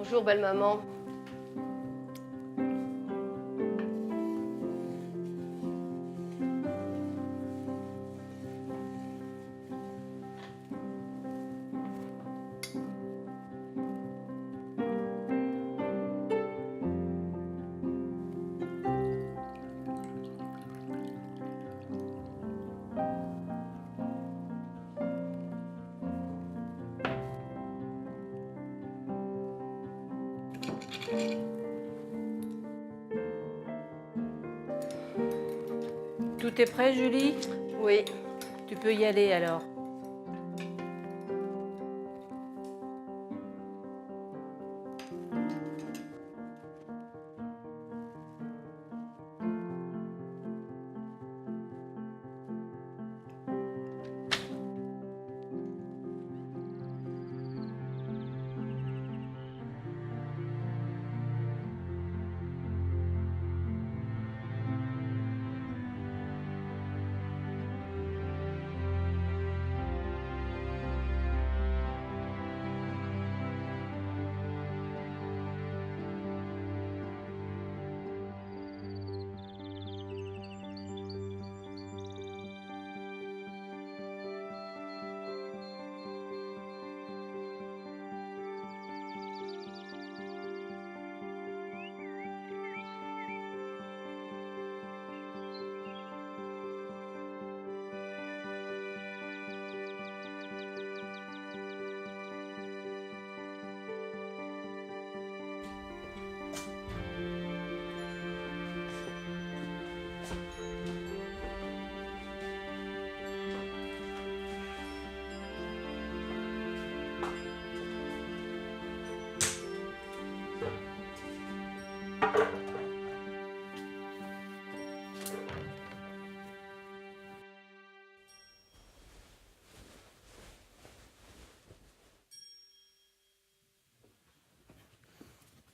Bonjour, belle maman. Tout est prêt, Julie? Oui. Tu peux y aller alors.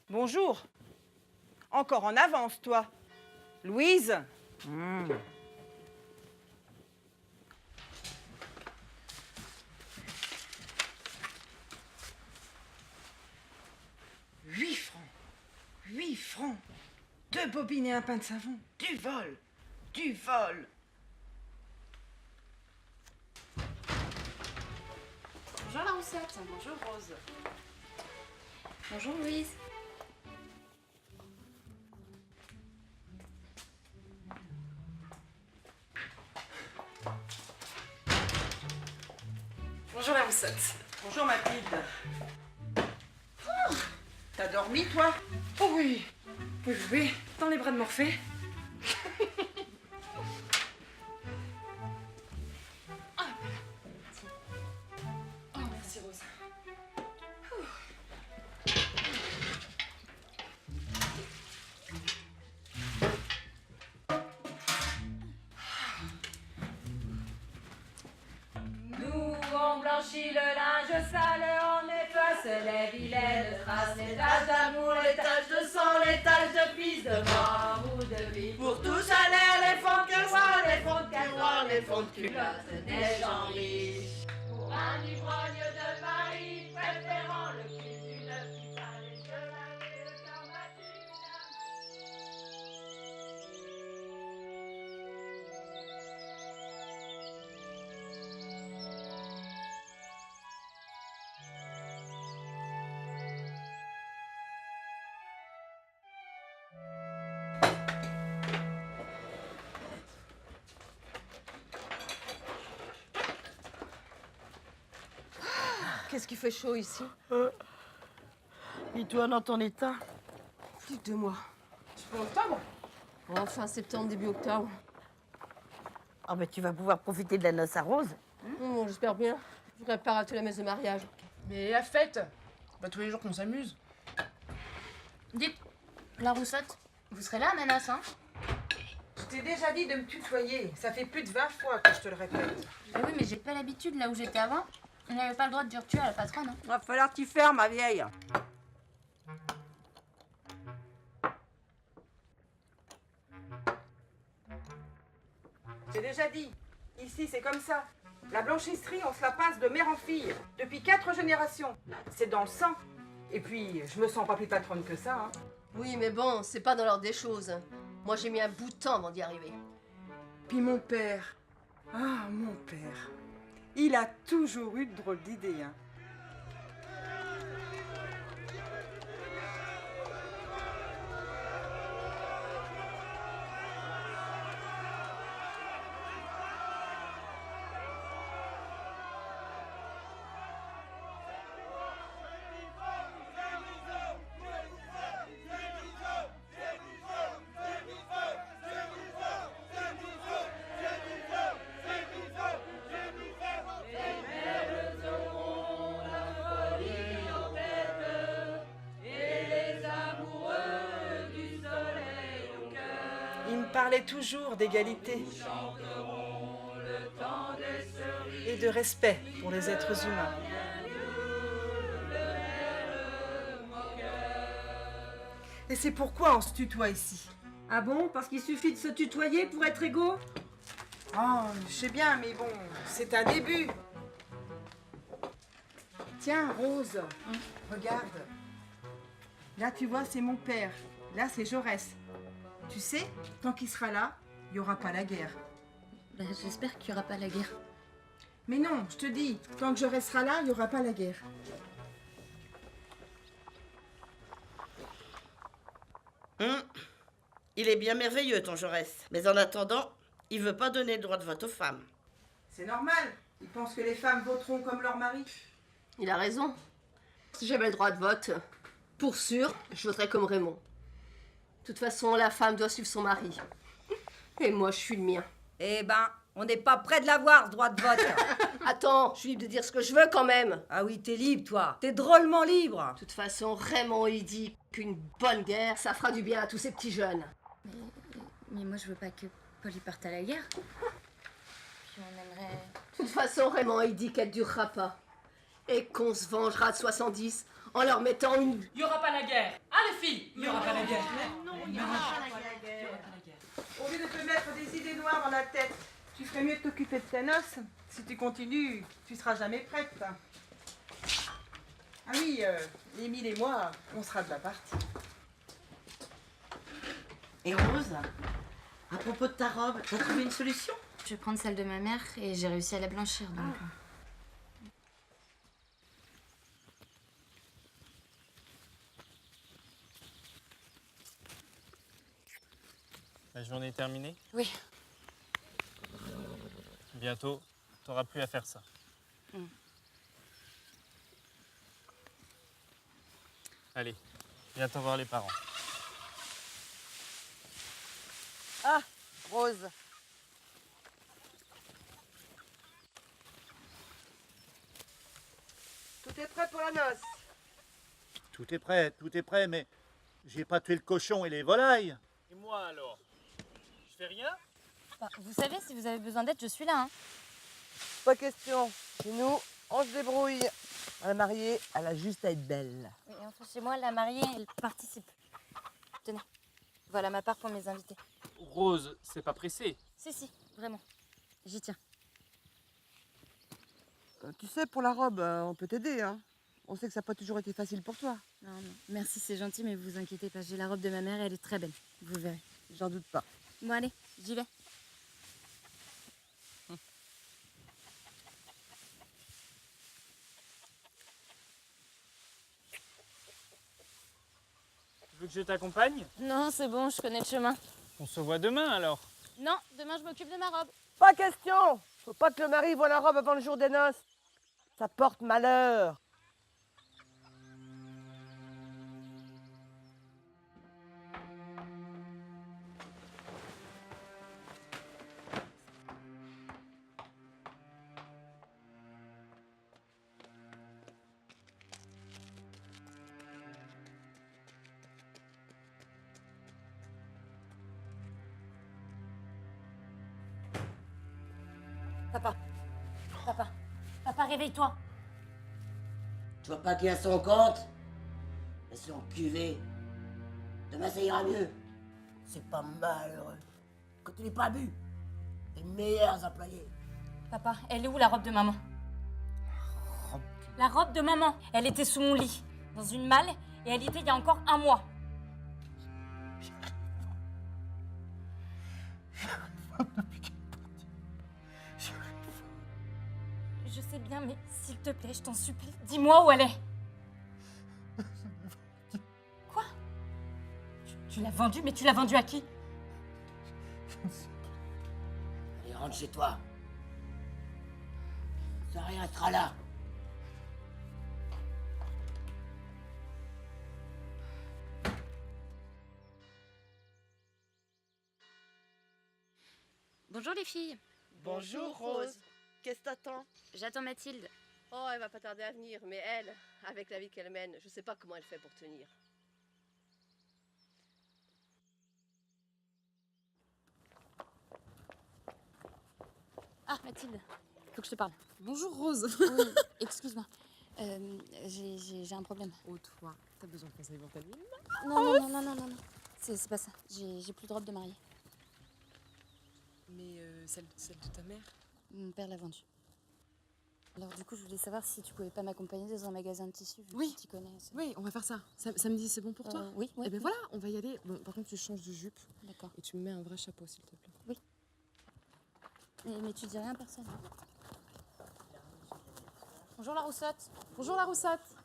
Bonjour. Encore en avance, toi. Louise. Huit francs. 8 francs. 2 bobines et un pain de savon. Du vol. Du vol. Bonjour la Roussette. Bonjour Rose. Bonjour Louise. Bonjour la Roussette. Bonjour Mathilde. T'as dormi, toi? Oh oui, oui, oui, dans les bras de Morphée. Oh, merci Rose. Nous, on blanchit le linge sale, on efface les vilaines traces, les taches d'amour, les taches de sang, les taches de pisse, de mort ou de vie. Pour tout salaire, les fonds de calois, les fonds de calois, les fonds de culottes des gens riches. Pour un ivrogne de Paris, préférant le cul d'une pizza, les chevaliers et le karma d'une Qu'est-ce qu'il fait chaud ici? Et toi, dans ton état? Plus de 2 mois. C'est pour octobre? Oh, fin septembre, début octobre. Ah ben tu vas pouvoir profiter de la noce à Rose. Bon, j'espère bien. Je voudrais pas rater la messe de mariage. Mais la fête, pas tous les jours qu'on s'amuse. Dites, la Roussette, vous serez là, Nanas, hein? Je t'ai déjà dit de me tutoyer. Ça fait plus de 20 fois que je te le répète. Ah oui, mais j'ai pas l'habitude, là où j'étais avant. On n'avait pas le droit de dire tu à la patronne, hein. Va falloir que tu fermes, ma vieille. J'ai déjà dit, ici c'est comme ça. La blanchisserie, on se la passe de mère en fille, depuis 4 générations. C'est dans le sang. Et puis, je me sens pas plus patronne que ça, hein. Oui, mais bon, c'est pas dans l'ordre des choses. Moi, j'ai mis un bout de temps avant d'y arriver. Puis mon père. Ah, mon père. Il a toujours eu de drôles d'idées, hein. Il me parlait toujours d'égalité et de respect pour les êtres humains. Et c'est pourquoi on se tutoie ici. Ah bon? Parce qu'il suffit de se tutoyer pour être égaux? Oh, je sais bien, mais bon, c'est un début. Tiens, Rose, regarde. Là, tu vois, c'est mon père. Là, c'est Jaurès. Tu sais, tant qu'il sera là, il n'y aura pas la guerre. Bah, j'espère qu'il n'y aura pas la guerre. Mais non, je te dis, tant que Jaurès sera là, il n'y aura pas la guerre. Il est bien merveilleux, ton Jaurès. Mais en attendant, il veut pas donner le droit de vote aux femmes. C'est normal. Il pense que les femmes voteront comme leur mari. Il a raison. Si j'avais le droit de vote, pour sûr, je voterais comme Raymond. De toute façon, la femme doit suivre son mari. Et moi, je suis le mien. Eh ben, on n'est pas près de l'avoir, ce droit de vote. Attends, je suis libre de dire ce que je veux quand même. Ah oui, t'es libre, toi. T'es drôlement libre. De toute façon, Raymond, il dit qu'une bonne guerre, ça fera du bien à tous ces petits jeunes. Mais moi, je veux pas que Paul y parte à la guerre. Puis on aimerait... De toute façon, Raymond, il dit qu'elle durera pas. Et qu'on se vengera de 70 en leur mettant une... Il y aura pas la guerre. Ah les filles, il y aura pas la guerre. Au lieu de te mettre des idées noires dans la tête, tu ferais mieux de t'occuper de tes noces. Si tu continues, tu seras jamais prête. Ah oui, Émile et moi, on sera de la partie. Et Rose, à propos de ta robe, t'as trouvé une solution? Je vais prendre celle de ma mère et j'ai réussi à la blanchir, donc... La journée est terminée? Oui. Bientôt, t'auras plus à faire ça. Allez, viens-t'en voir les parents. Ah, Rose. Tout est prêt pour la noce. Tout est prêt, mais j'ai pas tué le cochon et les volailles. Et moi alors? Je fais rien? Bah, vous savez, si vous avez besoin d'aide, je suis là, hein. Pas question. Chez nous, on se débrouille. La mariée, elle a juste à être belle. Et enfin, chez moi, la mariée, elle participe. Tenez, voilà ma part pour mes invités. Rose, c'est pas pressé. Si, vraiment. J'y tiens. Tu sais, pour la robe, on peut t'aider, hein. On sait que ça n'a pas toujours été facile pour toi. Non, merci, c'est gentil, mais vous inquiétez pas. J'ai la robe de ma mère et elle est très belle. Vous verrez. J'en doute pas. Bon, allez, j'y vais. Tu veux que je t'accompagne? Non, c'est bon, je connais le chemin. On se voit demain alors. Non, demain, je m'occupe de ma robe. Pas question. Faut pas que le mari voie la robe avant le jour des noces. Ça porte malheur. Papa, réveille-toi. Tu vois pas qu'il a son compte? Mais son cuvée. Demain, ça ira mieux. C'est pas malheureux. Quand tu n'es pas bu, t'es les meilleurs employés. Papa, elle est où la robe de maman? La robe de maman. Elle était sous mon lit. dans une malle et elle y était il y a encore 1 mois. Je sais bien, mais s'il te plaît, je t'en supplie, dis-moi où elle est. Quoi? Tu l'as vendue, mais tu l'as vendue à qui? Allez, rentre chez toi. Ça rien sera là. Bonjour les filles. Bonjour Rose. Qu'est-ce que t'attends? J'attends Mathilde. Oh, elle va pas tarder à venir, mais elle, avec la vie qu'elle mène, je sais pas comment elle fait pour tenir. Ah, Mathilde, faut que je te parle. Bonjour Rose. Oui, excuse-moi. J'ai un problème. Oh toi, t'as besoin de conseils pour ta vie? Non. C'est pas ça. J'ai plus de robe de mariée. Mais celle de ta mère? Mon père l'a vendue. Alors du coup, je voulais savoir si tu pouvais pas m'accompagner dans un magasin de tissus. Oui. Tu connais. Oui, on va faire ça. Samedi, c'est bon pour toi? Oui. Eh ben voilà, on va y aller. Bon, par contre, tu changes de jupe D'accord. et tu me mets un vrai chapeau, s'il te plaît. Mais tu dis rien à personne. Bonjour la roussette. Bonjour la roussette.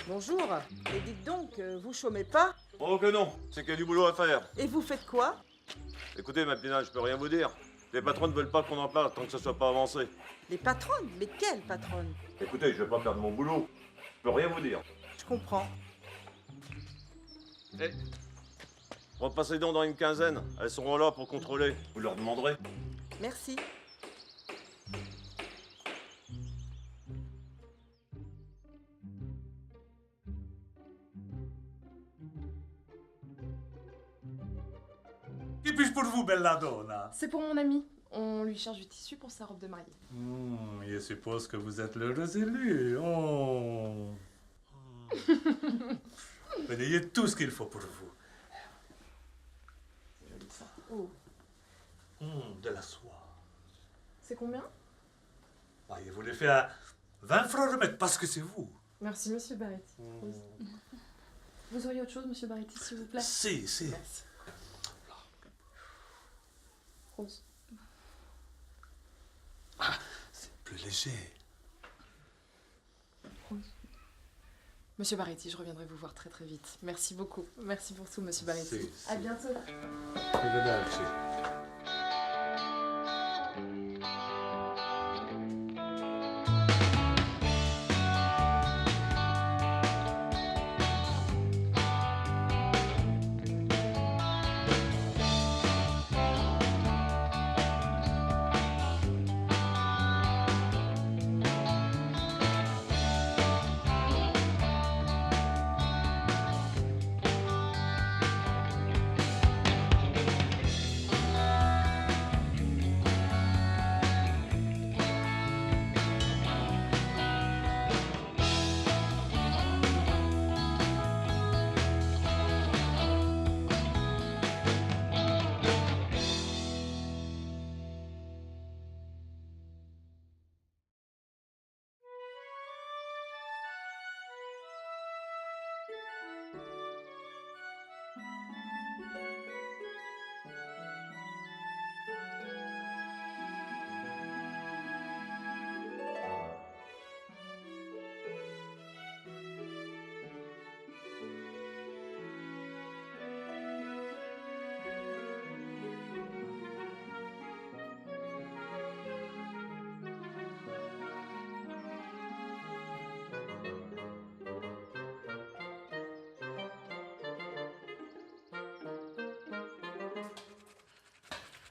Bonjour. Et dites donc, vous chômez pas? Oh que non, c'est qu'il y a du boulot à faire. Et vous faites quoi? Écoutez, ma Pina, je peux rien vous dire. Les patrons ne veulent pas qu'on en parle tant que ça soit pas avancé. Les patronnes? Mais quelles patronnes? Écoutez, je vais pas perdre mon boulot. Je peux rien vous dire. Je comprends. Repassez donc dans une quinzaine. Elles seront là pour contrôler. Vous leur demanderez. Merci. Qui puis-je pour vous, belladonna? C'est pour mon ami. On lui cherche du tissu pour sa robe de mariée. Je suppose que vous êtes l'heureux élu. Oh. Vous ayez tout ce qu'il faut pour vous. Oh. De la soie. C'est combien? Je vous l'ai fait à 20 francs le mètre parce que c'est vous. Merci, monsieur Baretti. Vous auriez autre chose, monsieur Baretti, s'il vous plaît? Si. Merci. Rose. C'est plus léger. Rose. Monsieur Baretti, je reviendrai vous voir très très vite. Merci beaucoup. Merci pour tout, monsieur Baretti. À bientôt. Arrivederci.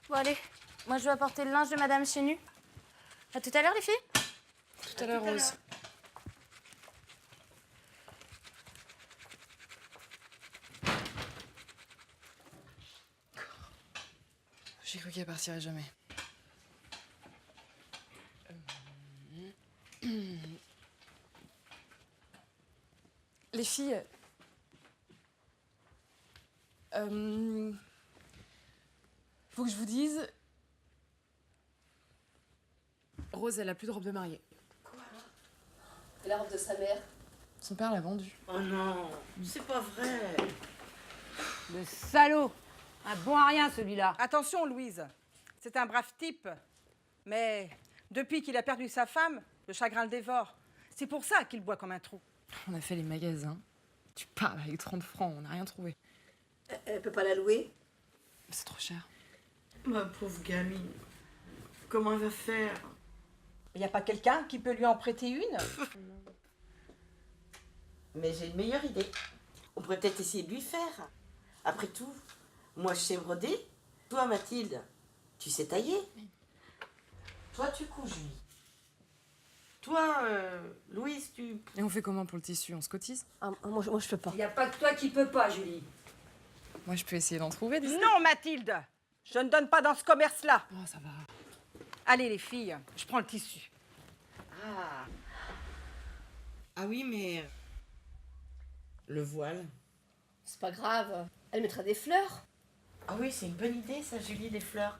Bon allez, moi je vais apporter le linge de Madame Chenu. À tout à l'heure les filles. Tout à l'heure, Rose. J'ai cru qu'elle partirait jamais. Les filles... faut que je vous dise... Rose, elle a plus de robe de mariée. Et la robe de sa mère? Son père l'a vendue. Oh non, c'est pas vrai. Le salaud! Un bon à rien, celui-là. Attention, Louise. C'est un brave type. Mais depuis qu'il a perdu sa femme, le chagrin le dévore. C'est pour ça qu'il boit comme un trou. On a fait les magasins. Tu parles avec 30 francs, on n'a rien trouvé. Elle peut pas la louer? C'est trop cher. Ma pauvre gamine. Comment elle va faire? Il n'y a pas quelqu'un qui peut lui en prêter une? Mais j'ai une meilleure idée. On pourrait peut-être essayer de lui faire. Après tout, moi je sais broder. Toi, Mathilde, tu sais tailler. Toi, tu couds, Julie. Toi, Louise, tu... Et on fait comment pour le tissu? On se cotise? Moi, je peux pas. Il n'y a pas que toi qui peux pas, Julie. Moi, je peux essayer d'en trouver des... Non, Mathilde. Je ne donne pas dans ce commerce-là. Oh, ça va. Allez, les filles, je prends le tissu. Ah. Ah oui, mais... Le voile. C'est pas grave. Elle mettra des fleurs. Ah oui, c'est une bonne idée, ça, Julie, les fleurs.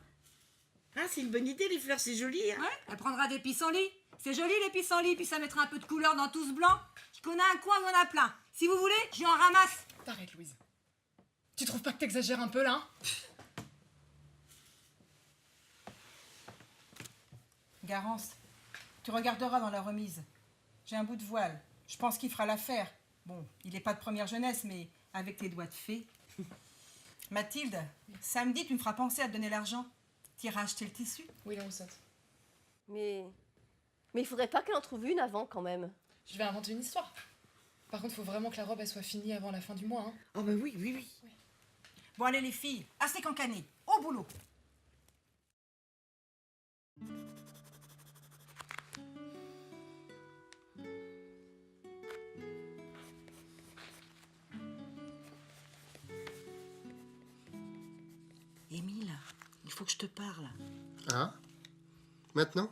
Ah, c'est une bonne idée, les fleurs, c'est joli. Hein. Ouais, elle prendra des pissenlits. C'est joli, les pissenlits, puis ça mettra un peu de couleur dans tout ce blanc. Je connais un coin où on en a plein. Si vous voulez, je en ramasse. T'arrêtes, Louise. Tu trouves pas que t'exagères un peu, là, hein? Garance, tu regarderas dans la remise. J'ai un bout de voile. Je pense qu'il fera l'affaire. Bon, il n'est pas de première jeunesse, mais avec tes doigts de fée. Mathilde, samedi, tu me feras penser à te donner l'argent. T'iras acheter le tissu. Oui, la roussette. Mais il faudrait pas qu'elle en trouve une avant, quand même. Je vais inventer une histoire. Par contre, faut vraiment que la robe, elle soit finie avant la fin du mois, hein. Ah bah oui, oui, oui. Bon, allez, les filles, assez cancanées. Au boulot. Émile, il faut que je te parle. Ah? Maintenant?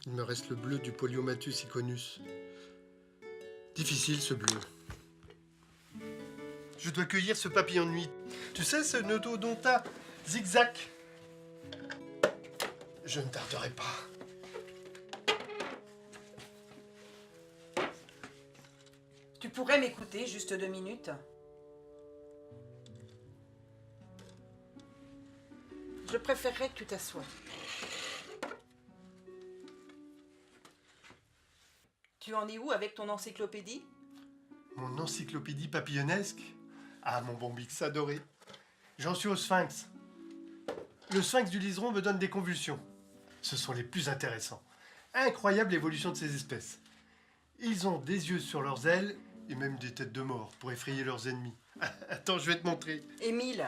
Il me reste le bleu du Poliomatus iconus. Difficile, ce bleu. Je dois cueillir ce papillon de nuit. Tu sais, ce Nododonta zigzag. Je ne tarderai pas. Tu pourrais m'écouter juste 2 minutes? Je préférerais que tu t'assoies. Tu en es où avec ton encyclopédie? Mon encyclopédie papillonnesque? Ah, mon bon Bix adoré. J'en suis au sphinx. Le sphinx du liseron me donne des convulsions. Ce sont les plus intéressants. Incroyable évolution de ces espèces. Ils ont des yeux sur leurs ailes et même des têtes de mort pour effrayer leurs ennemis. Attends, je vais te montrer. Émile,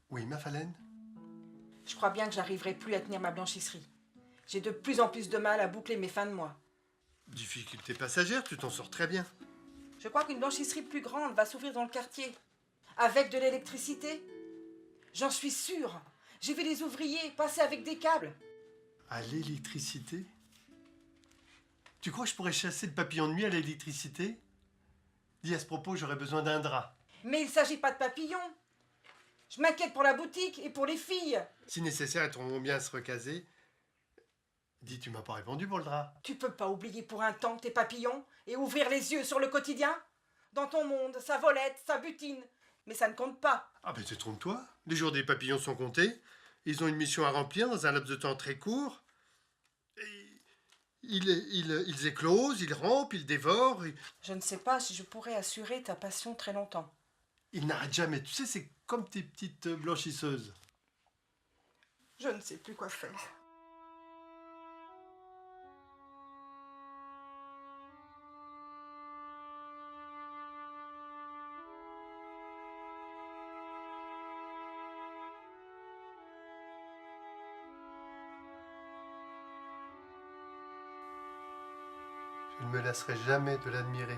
Oui, ma phalène? je crois bien que j'arriverai plus à tenir ma blanchisserie. J'ai de plus en plus de mal à boucler mes fins de mois. Difficulté passagère, tu t'en sors très bien. Je crois qu'une blanchisserie plus grande va s'ouvrir dans le quartier. Avec de l'électricité. J'en suis sûre. J'ai vu les ouvriers passer avec des câbles. À l'électricité? Tu crois que je pourrais chasser le papillon de nuit à l'électricité? Dis à ce propos, j'aurais besoin d'un drap. Mais il ne s'agit pas de papillons. Je m'inquiète pour la boutique et pour les filles. Si nécessaire, elles trouveront bien à se recaser. Dis, tu m'as pas répondu pour le drap. Tu peux pas oublier pour un temps tes papillons et ouvrir les yeux sur le quotidien? Dans ton monde, ça volette, ça butine. Mais ça ne compte pas. Ah ben détrompe-toi, les jours des papillons sont comptés. Ils ont une mission à remplir dans un laps de temps très court. Et ils éclosent, ils rampent, ils dévorent. Je ne sais pas si je pourrais assurer ta passion très longtemps. Ils n'arrêtent jamais. Tu sais, c'est comme tes petites blanchisseuses. Je ne sais plus quoi faire. Je ne me lasserai jamais de l'admirer.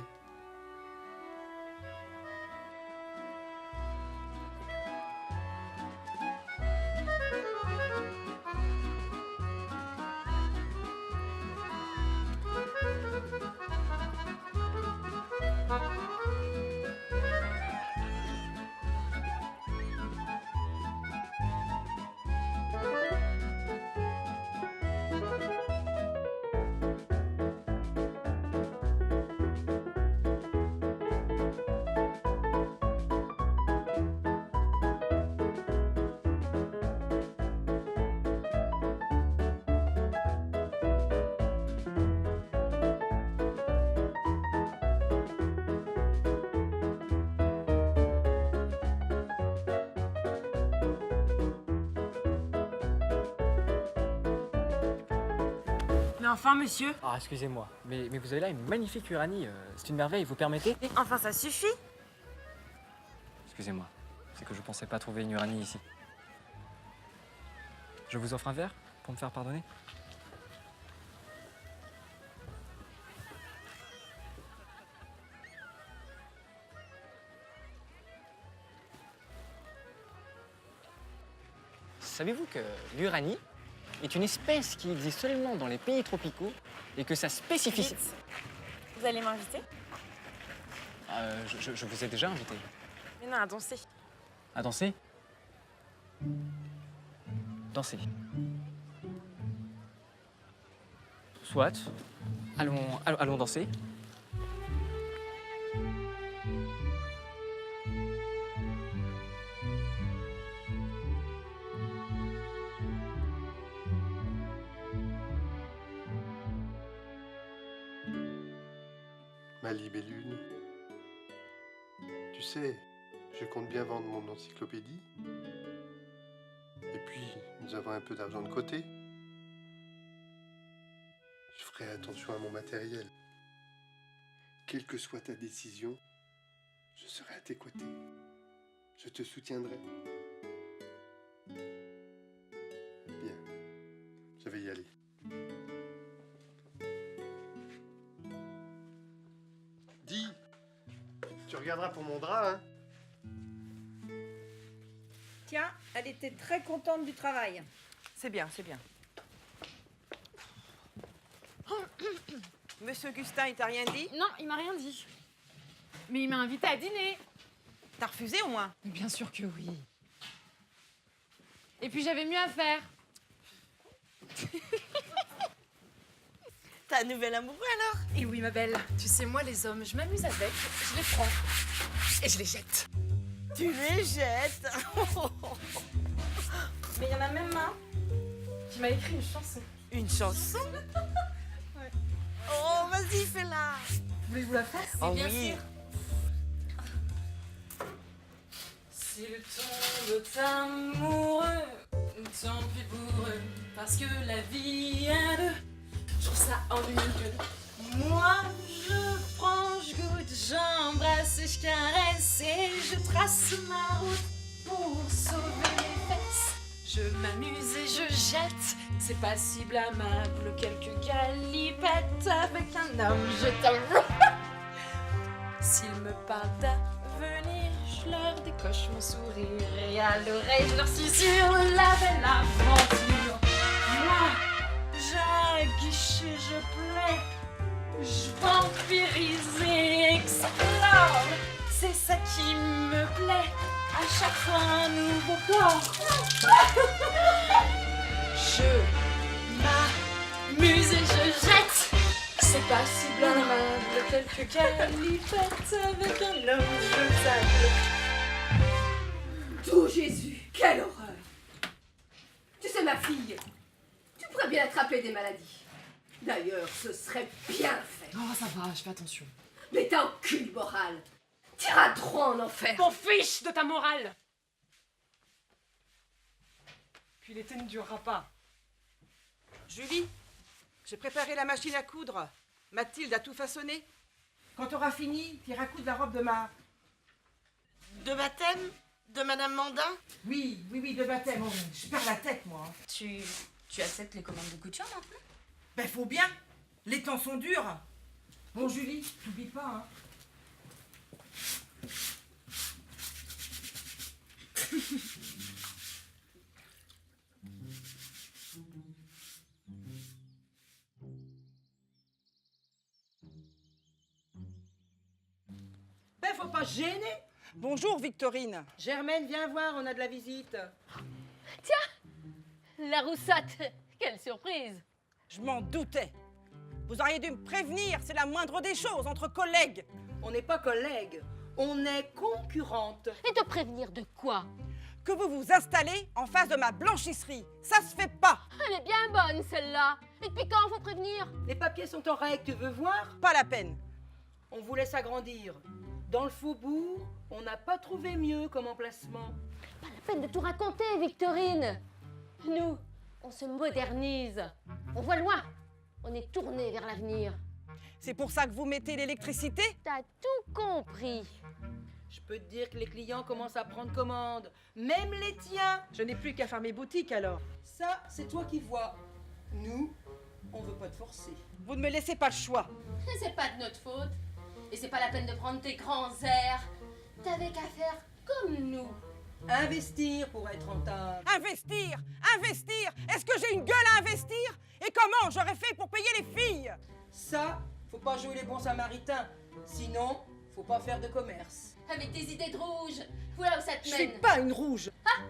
enfin, monsieur. Ah, excusez-moi, mais vous avez là une magnifique Uranie. C'est une merveille, vous permettez? Enfin, ça suffit. Excusez-moi, c'est que je pensais pas trouver une Uranie ici. Je vous offre un verre pour me faire pardonner? Savez-vous que l'uranie est une espèce qui existe seulement dans les pays tropicaux et que sa spécificité... Vous allez m'inviter? Je vous ai déjà invité. Mais non, à danser. À danser? Danser. Soit. Allons danser. Ma libellule, tu sais, je compte bien vendre mon encyclopédie. Et puis, nous avons un peu d'argent de côté. Je ferai attention à mon matériel. Quelle que soit ta décision, je serai à tes côtés. Je te soutiendrai. Bien, je vais y aller. Dis, tu regarderas pour mon drap, hein? Tiens, elle était très contente du travail. C'est bien, c'est bien. Monsieur Augustin, il t'a rien dit? Non, il m'a rien dit. Mais il m'a invité à dîner. T'as refusé au moins? Bien sûr que oui. Et puis j'avais mieux à faire. T'as un nouvel amoureux alors? Et oui, ma belle. Tu sais, moi, les hommes, je m'amuse avec, je les prends et je les jette. Tu les jettes? Mais il y en a même un qui m'a écrit une chanson. Une chanson? Ouais. Oh, vas-y, fais-la. Vous voulez que je vous la fasse? Oh bien oui. sûr. S'ils tombent amoureux, tant pis pour eux, parce que la vie est deux. Je trouve ça ennuyeux. Moi, je prends, je goûte, j'embrasse, je caresse et je trace ma route pour sauver mes fesses. Je m'amuse et je jette, c'est pas si blâmable. Quelques galipettes avec un homme, je t'avoue. S'ils me parlent d'avenir, je leur décoche mon sourire et à l'oreille, je leur susurre la belle aventure. Moi, j'aguiche et je plais, je vampirise et explore. C'est ça qui me plaît, à chaque fois un nouveau corps. Je m'amuse et je jette, c'est pas si blâmable. Quelques galipettes avec un homme jetable. Tout Jésus, quelle horreur! Tu sais, ma fille, tu pourrais bien attraper des maladies. D'ailleurs, ce serait bien fait. Oh, ça va, je fais attention. Mais t'as aucune morale. T'iras droit en enfer. T'en fiche de ta morale. Puis l'été ne durera pas. Julie, j'ai préparé la machine à coudre. Mathilde a tout façonné. Quand t'auras fini, t'iras coudre la robe de ma... De baptême? De Madame Mandin? Oui, de baptême. Oh, je perds la tête, moi. Tu acceptes les commandes de couture non plus? Ben, faut bien. Les temps sont durs. Bon, Julie, t'oublies pas, hein. Ben, faut pas se gêner. Bonjour, Victorine. Germaine, viens voir, on a de la visite. Tiens, la roussate, quelle surprise. Je m'en doutais. Vous auriez dû me prévenir, c'est la moindre des choses, entre collègues. On n'est pas collègues, on est concurrentes. Et te prévenir de quoi? Que vous vous installez en face de ma blanchisserie. Ça se fait pas. Elle est bien bonne, celle-là. Et depuis quand faut prévenir? Les papiers sont en règle, tu veux voir? Pas la peine. On vous laisse agrandir. Dans le faubourg, on n'a pas trouvé mieux comme emplacement. Pas la peine de tout raconter, Victorine. Nous, on se modernise. On voit loin. On est tourné vers l'avenir. C'est pour ça que vous mettez l'électricité? T'as tout compris. Je peux te dire que les clients commencent à prendre commande. Même les tiens. Je n'ai plus qu'à faire mes boutiques alors. Ça, c'est toi qui vois. Nous, on veut pas te forcer. Vous ne me laissez pas le choix. C'est pas de notre faute. Et c'est pas la peine de prendre tes grands airs. T'avais qu'à faire comme nous. Investir pour être rentable. Investir! Investir! Est-ce que j'ai une gueule à investir? Et comment j'aurais fait pour payer les filles? Ça, faut pas jouer les bons samaritains. Sinon, faut pas faire de commerce. Avec tes idées de rouge, voilà où ça te Je mène. suis pas une rouge. Ah,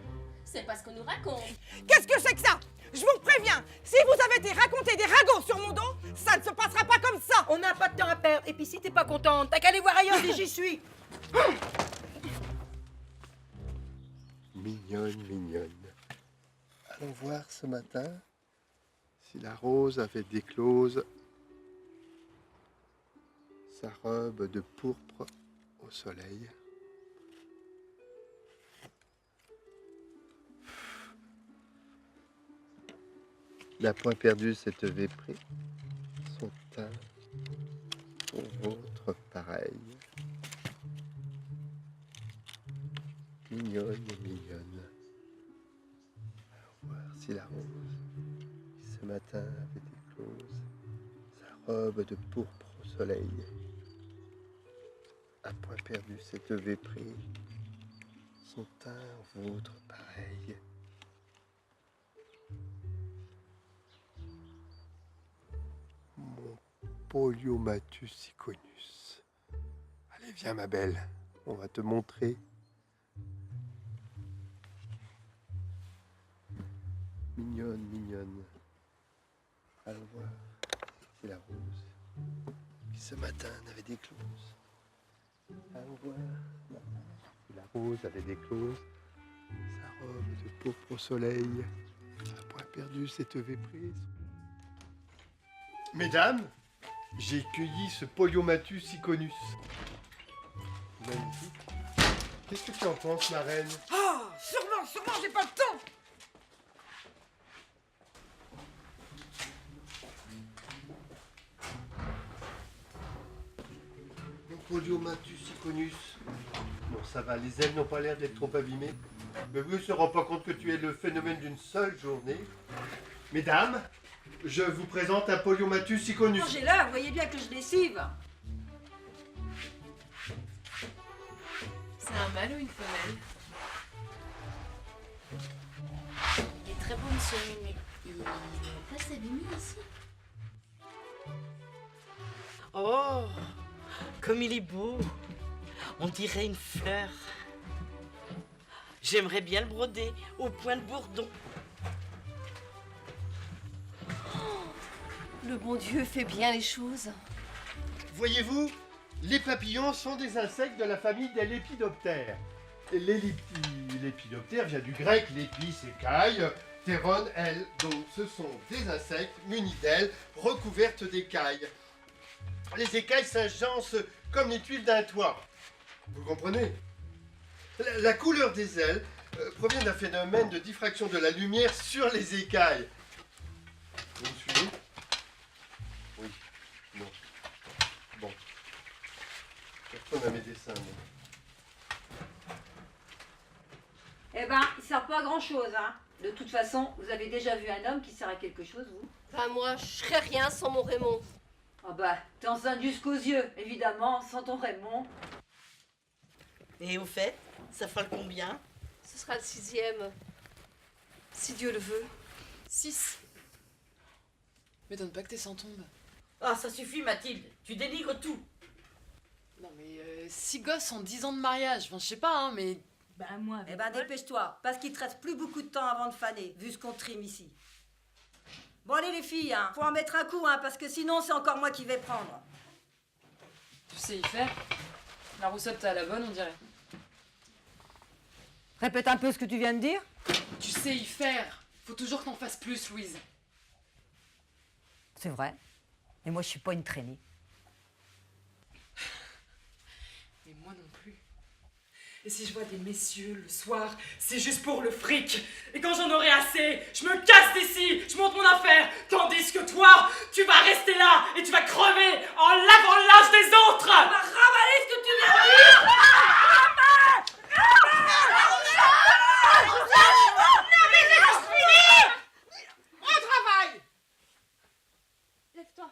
c'est pas ce qu'on nous raconte. Qu'est-ce que c'est que ça? Je vous préviens, si vous avez été raconter des ragots sur mon dos, ça ne se passera pas comme ça. On n'a pas de temps à perdre. Et puis si t'es pas contente, t'as qu'à aller voir ailleurs si j'y suis. Mignonne, mignonne. Allons voir ce matin si la rose avait déclose sa robe de pourpre au soleil. N'a point perdu cette vépris, son teint pour votre pareil. Mignonne, mignonne. Allons voir si la rose, qui ce matin avait déclose sa robe de pourpre au soleil, a point perdu cette vépris, son teint vôtre pareil. Mon Poliomatus iconus. Allez, viens ma belle, on va te montrer. Mignonne, mignonne. Allons voir si la rose, qui ce matin n'avait d'éclose. Allons voir si la rose avait d'éclose. Sa robe de pourpre au soleil n'a point perdu cette véprise. Mesdames, j'ai cueilli ce Poliomatus iconus. Magnifique. Qu'est-ce que tu en penses, ma reine? Oh, sûrement, j'ai pas le temps. Poliomatus iconus. Bon, ça va, les ailes n'ont pas l'air d'être trop abîmées. Mais vous ne se rend pas compte que tu es le phénomène d'une seule journée. Mesdames, je vous présente un Poliomatus iconus. Mangez-la, vous voyez bien que je lessive. C'est un mâle ou une femelle? Il est très beau, monsieur, mais il va pas s'abîmer ici. Oh, comme il est beau. On dirait une fleur. J'aimerais bien le broder au point de bourdon. Le bon Dieu fait bien les choses. Voyez-vous, les papillons sont des insectes de la famille des lépidoptères. L'épidoptère vient du grec lépis, écaille, théron, aile. Donc ce sont des insectes munis d'ailes recouvertes d'écailles. Les écailles s'agencent comme les tuiles d'un toit. Vous comprenez? La couleur des ailes provient d'un phénomène de diffraction de la lumière sur les écailles. Vous me suivez? Oui. Non. Bon. Personne à mes dessins. Moi. Eh ben, il sert pas à grand chose, hein. De toute façon, vous avez déjà vu un homme qui sert à quelque chose, vous? Bah moi, je serais rien sans mon Raymond. Ah bah, t'es enceinte jusqu'aux yeux, évidemment, sans ton Raymond. Et au fait, ça fera le combien? Ce sera le 6e. Si Dieu le veut. 6. M'étonne pas que tes sangs tombent. Ah, ça suffit, Mathilde. Tu dénigres tout. Non mais 6 gosses en 10 ans de mariage. Enfin, je sais pas, hein, mais... Ben moi... Eh ben dépêche-toi, parce qu'il te reste plus beaucoup de temps avant de faner, vu ce qu'on trime ici. Bon allez les filles, hein, faut en mettre un coup, hein, parce que sinon c'est encore moi qui vais prendre. Tu sais y faire. La roussette, t'es à la bonne, on dirait. Répète un peu ce que tu viens de dire. Tu sais y faire. Faut toujours que t'en fasses plus, Louise. C'est vrai. Et moi, je suis pas une traînée. Et moi non plus. Et si je vois des messieurs le soir, c'est juste pour le fric. Et quand j'en aurai assez, je me casse d'ici, je monte mon affaire. Tandis que toi, tu vas rester là et tu vas crever en lavant le linge des autres. Tu vas ravaler ce que tu viens de dire. Au travail! Lève-toi.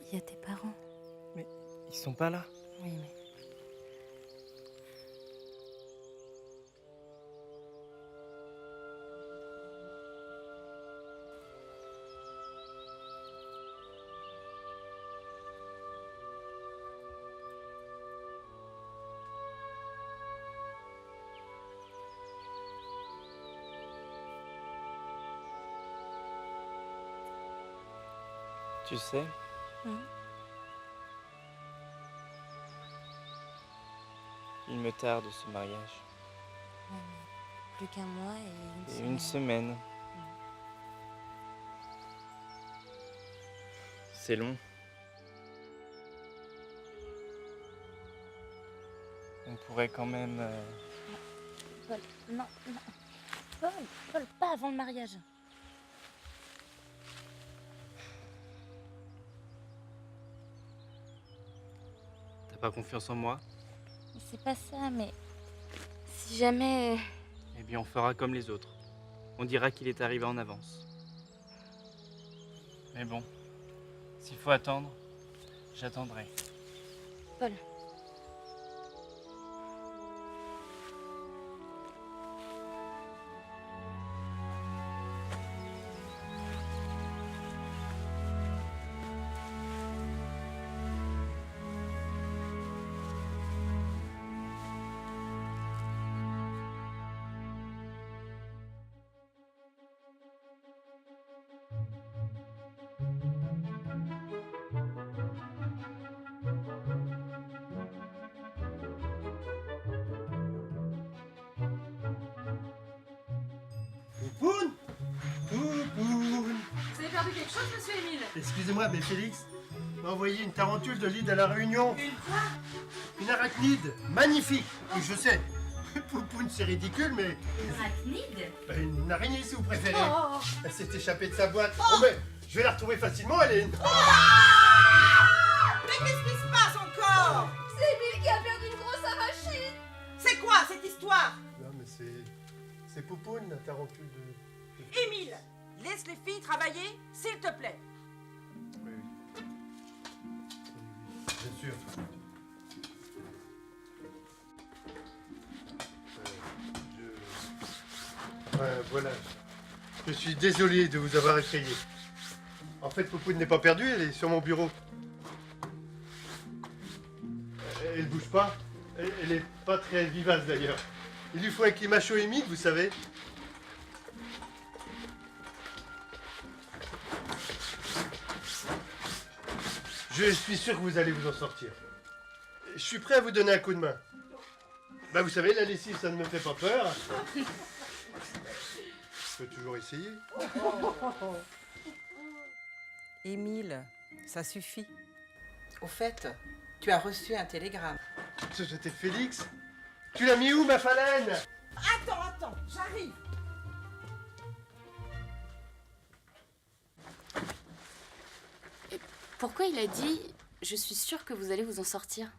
Il y a tes parents. Mais ils sont pas là. Oui, mais... Tu sais, il me tarde ce mariage. Ouais, mais plus qu'un mois et Et une semaine. C'est long. On pourrait quand même... Paul, non, non. Paul, pas avant le mariage. T'as pas confiance en moi? C'est pas ça, mais si jamais... Eh bien, on fera comme les autres. On dira qu'il est arrivé en avance. Mais bon, s'il faut attendre, j'attendrai. Paul. Poupoune! Poupoune! Vous avez perdu quelque chose, monsieur Émile? Excusez-moi, mais Félix m'a envoyé une tarentule de l'île de la Réunion. Une quoi? Une arachnide magnifique. Oui, je sais. Poupoune, c'est ridicule, mais... Arachnide? Ben, une araignée, si vous préférez. Oh. Elle s'est échappée de sa boîte. Bon, ben, je vais la retrouver facilement, elle est... Mais qu'est-ce qui se passe encore? C'est Émile qui a perdu une grosse arachide. C'est quoi cette histoire? Non, mais c'est Poupoune, la tarentule de... Émile, laisse les filles travailler, s'il te plaît. Bien sûr. Voilà. Je suis désolé de vous avoir effrayé. En fait, Poupoune n'est pas perdue, elle est sur mon bureau. Elle bouge pas. Elle est pas très vivace d'ailleurs. Il lui faut un climat chaud et humide, vous savez. Je suis sûr que vous allez vous en sortir. Je suis prêt à vous donner un coup de main. Bah vous savez, la lessive, ça ne me fait pas peur. Je peux toujours essayer. Émile, ça suffit. Au fait, tu as reçu un télégramme. C'était Félix. Tu l'as mis où, ma phalène? Attends, j'arrive. Pourquoi il a dit « Je suis sûre que vous allez vous en sortir » ?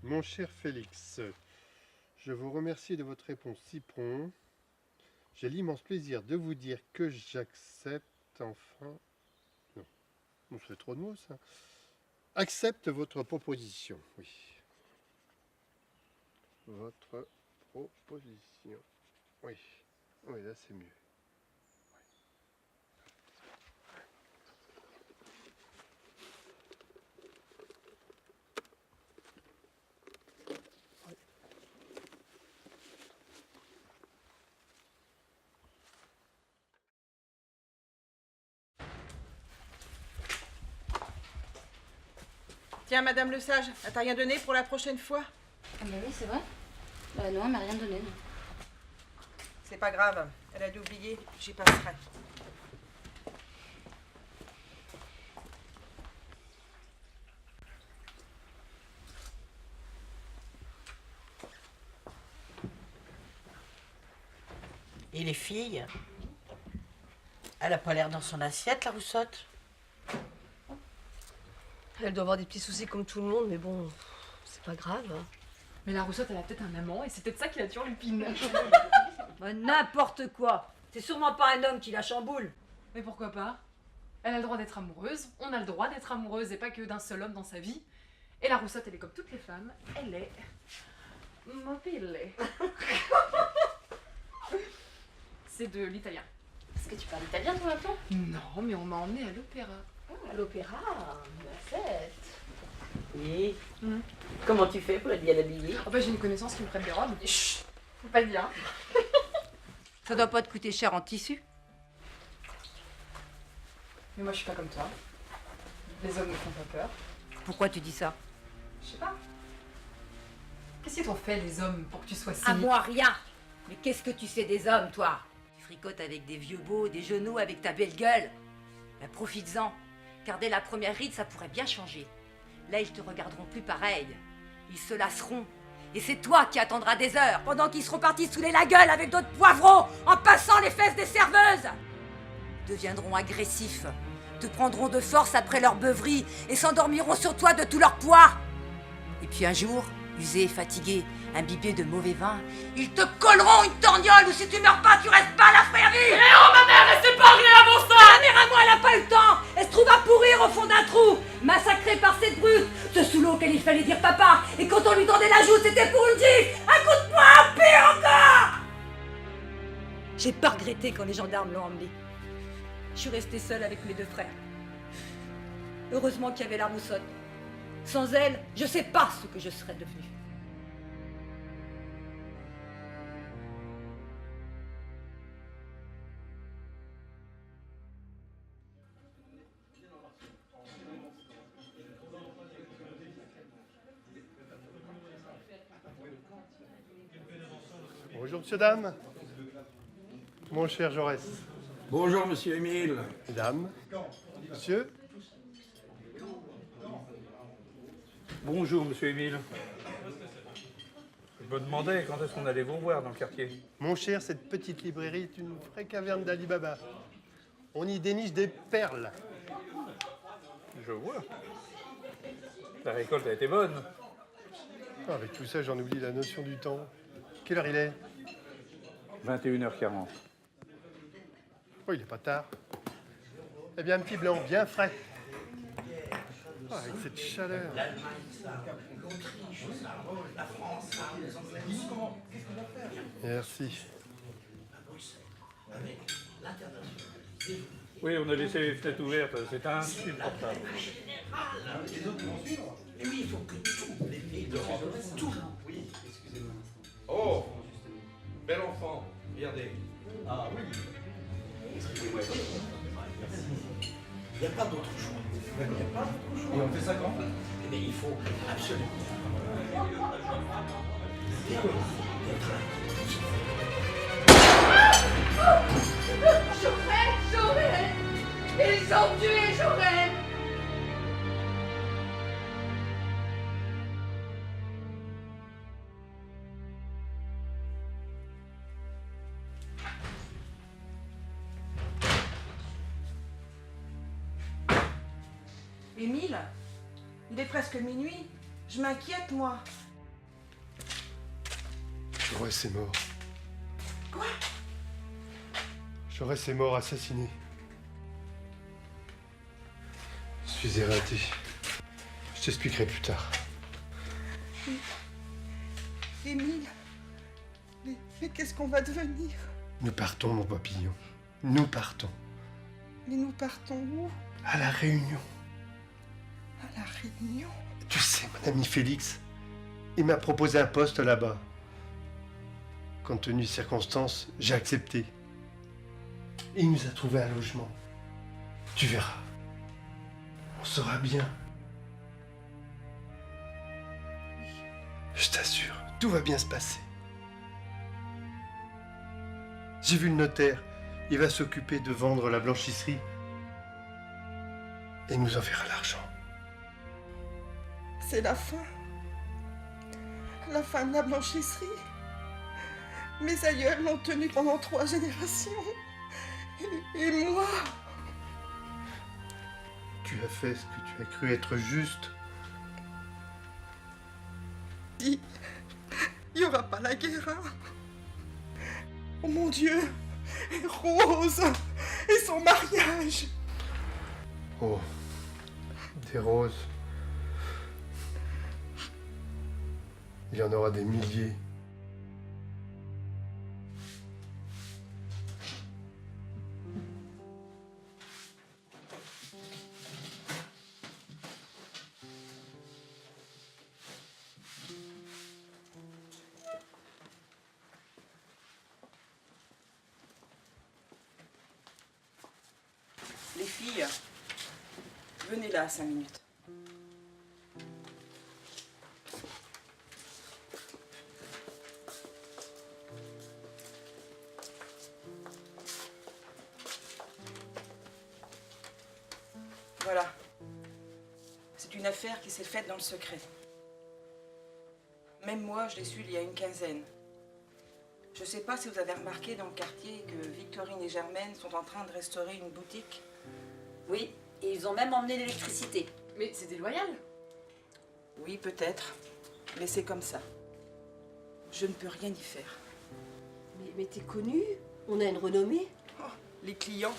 Mon cher Félix, je vous remercie de votre réponse si prompt. J'ai l'immense plaisir de vous dire que j'accepte enfin... Non, ça fait trop de mots, ça. Accepte votre proposition, oui. votre proposition. Oui, oui, là c'est mieux. Tiens, Madame Le Sage, elle t'a rien donné pour la prochaine fois? Ah bah oui, c'est vrai. Bah non, elle m'a rien donné. Non. C'est pas grave, elle a dû oublier, j'y passerai. Et les filles? Elle a pas l'air dans son assiette, la roussotte. Elle doit avoir des petits soucis comme tout le monde, mais bon, c'est pas grave. Mais la roussotte, elle a peut-être un amant et c'est peut-être ça qui la turlupine. Bah, n'importe quoi. C'est sûrement pas un homme qui la chamboule. Mais pourquoi pas? Elle a le droit d'être amoureuse, on a le droit d'être amoureuse et pas que d'un seul homme dans sa vie. Et la roussotte, elle est comme toutes les femmes, elle est mobile. C'est de l'italien. Est-ce que tu parles italien toi maintenant? Non, mais on m'a emmenée à l'opéra. À l'opéra, ma fête. Oui. Comment tu fais pour être bien habillée? Oh bah j'ai une connaissance qui me prête des robes. Chut, faut pas le dire. Ça doit pas te coûter cher en tissu. Mais moi je suis pas comme toi. Les hommes me font pas peur. Pourquoi tu dis ça? Je sais pas. Qu'est-ce qu'ils t'ont fait les hommes pour que tu sois si... À moi rien. Mais qu'est-ce que tu sais des hommes, toi? Tu fricotes avec des vieux beaux, des genoux avec ta belle gueule. Ben, profites-en. Car dès la première ride, ça pourrait bien changer. Là, ils te regarderont plus pareil. Ils se lasseront. Et c'est toi qui attendras des heures, pendant qu'ils seront partis saouler la gueule avec d'autres poivrons, en passant les fesses des serveuses. Ils deviendront agressifs, te prendront de force après leur beuverie et s'endormiront sur toi de tout leur poids. Et puis un jour, usé, fatigué, imbibé de mauvais vin, ils te colleront une torgnole ou si tu meurs pas, tu restes pas à la frère vie. Eh oh, ma mère, laissez parler à mon sang! Ma mère à moi, elle a pas eu le temps. Elle se trouve à pourrir au fond d'un trou, massacrée par cette brute, ce sous l'eau auquel il fallait dire papa. Et quand on lui tendait la joue, c'était pour une gifle, un coup de poing, pire encore. J'ai pas regretté quand les gendarmes l'ont emmené. Je suis restée seule avec mes deux frères. Heureusement qu'il y avait la roussotte. Sans elle, je sais pas ce que je serais devenue. Bonjour, monsieur, dame. Mon cher Jaurès. Bonjour, monsieur Émile. Dame. Monsieur. Bonjour, monsieur Émile. Je me demandais quand est-ce qu'on allait vous voir dans le quartier. Mon cher, cette petite librairie est une vraie caverne d'Ali Baba. On y déniche des perles. Je vois. La récolte a été bonne. Ah, avec tout ça, j'en oublie la notion du temps. Quelle heure il est? 21h40. Oh, il est pas tard. Eh bien, un petit blanc bien frais. Ah, avec cette chaleur. Merci. Oui, on a laissé les fenêtres ouvertes, c'est insupportable. Et oui, il faut que tous les filles de robe, tout. Oui, excusez-moi. Oh, bel enfant, regardez. Ah oui. Excusez-moi. Il n'y a pas d'autre choix. Il n'y a pas d'autre choix. Et on fait ça quand? Eh bien, il faut absolument. J'aurais! Ils ont tué J'aurais! Émile, il est presque minuit. Je m'inquiète, moi. Jaurès est mort. Quoi? Jaurès est mort assassiné. Je suis éreinté. Je t'expliquerai plus tard. Émile, mais qu'est-ce qu'on va devenir? Nous partons, mon papillon. Nous partons. Mais nous partons où? À la Réunion. À la Réunion? Tu sais, mon ami Félix, il m'a proposé un poste là-bas. Compte tenu des circonstances, j'ai accepté. Et il nous a trouvé un logement. Tu verras. On sera bien. Je t'assure, tout va bien se passer. J'ai vu le notaire. Il va s'occuper de vendre la blanchisserie. Et nous enverra l'argent. C'est la fin. La fin de la blanchisserie. Mes aïeuls l'ont tenue pendant 3 générations. Et moi? Tu as fait ce que tu as cru être juste. Il n'y aura pas la guerre, hein? Oh mon Dieu! Et Rose! Et son mariage! Oh, des roses. Il y en aura des milliers. Les filles, venez là 5 minutes. Voilà. C'est une affaire qui s'est faite dans le secret. Même moi, je l'ai su il y a une quinzaine. Je ne sais pas si vous avez remarqué dans le quartier que Victorine et Germaine sont en train de restaurer une boutique. Oui, et ils ont même emmené l'électricité. Mais c'est déloyal. Oui, peut-être. Mais c'est comme ça. Je ne peux rien y faire. Mais t'es connue? On a une renommée? Oh, les clients,